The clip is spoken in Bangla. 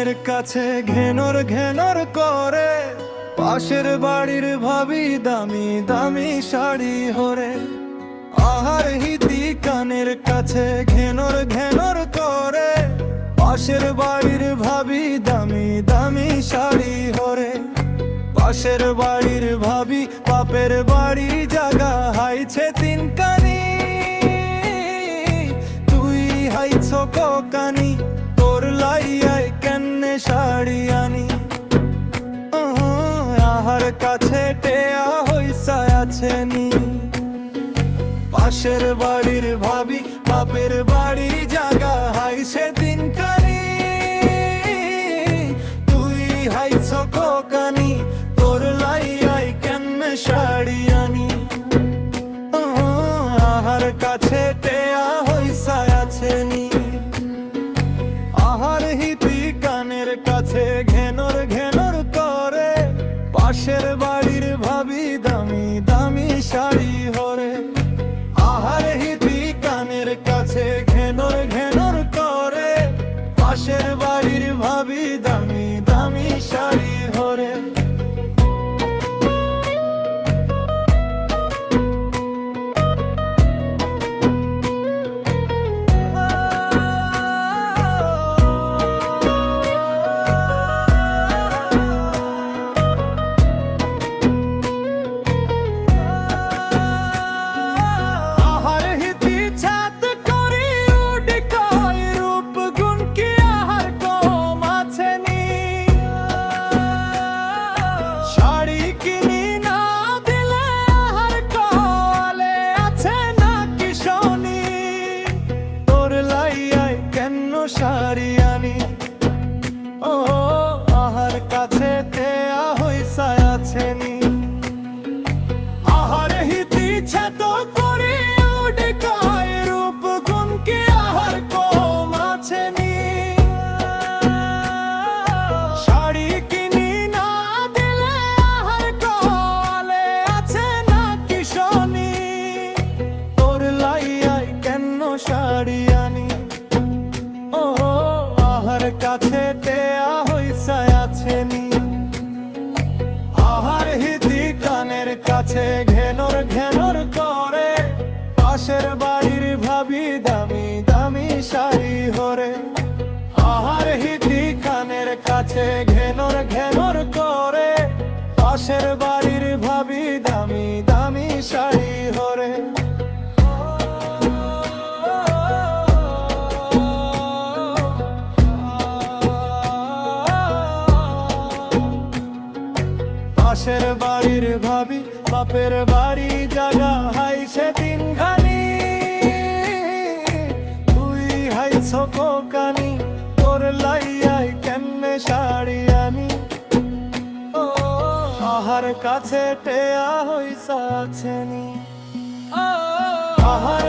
কানের কাছে ঘেনর ঘেনর করে, পাশের বাড়ির ভাবি দামি দামি শাড়ি হরে। আহার হিতি কানের কাছে ঘেনর ঘেনর করে, পাশের বাড়ির ভাবি দামি দামি শাড়ি হরে। পাশের বাড়ির ভাবি বাপের বাড়ি জাগা হাইছে তিন কানি, তুই হাইছ কানি, তোর লাইয়াই কেনে শাড়ি আনি। আহার কাছে টেয়া হইসা আছে নি, পাশের বাড়ির ভাবি বাপের বাড়ি জাগা হাইছে তিন কানি, তুই হাইছ কানি, তোর লাইয়াই কেনে শাড়ি আনি। আহার কাছে টেয়া হইসা আছে নি, আহার হিতি কানের কাছে ঘেনর ঘেনর করে, পাশের বাড়ির ভাবি দামি দামি শাড়ি হরে। আহার হিতি কানের কাছে ঘেনর ঘেনর করে, পাশের বাড়ির ভাবি দামি দামি শাড়ি হরে। শাড়ি আনি, ও আহার কাছে তেয়া হইসা আছে নি। আহার হিতি ছেত করি উডে কয়, রূপ গুণ কি আহার কম আছে নি। শাড়ি কিনি না দিলে আহার কলে আছে না কি শনি, তোর লাইয়াই কেন শাড়ি আনি। আহার কাছে টেয়া হইসা আছে নি, আহার হিতি কানের কাছে ঘেনর ঘেনর করে, পাশের বাড়ির ভাবি দামি দামি শাড়ি হরে। আহার হিতি কানের কাছে ঘেনর ঘেনর করে, পাশের বাড়ির ভাবি দামি দামি শাড়ি হরে। পাশের বাড়ির ভাবি বাপের বাড়ি জাগা হাইছে তিন খানি, তুই হাইছ কানি, তোর লাইয়াই কেমনে শাড়ি আনি। আহার কাছে টেয়া হইসা আছে নি, আহার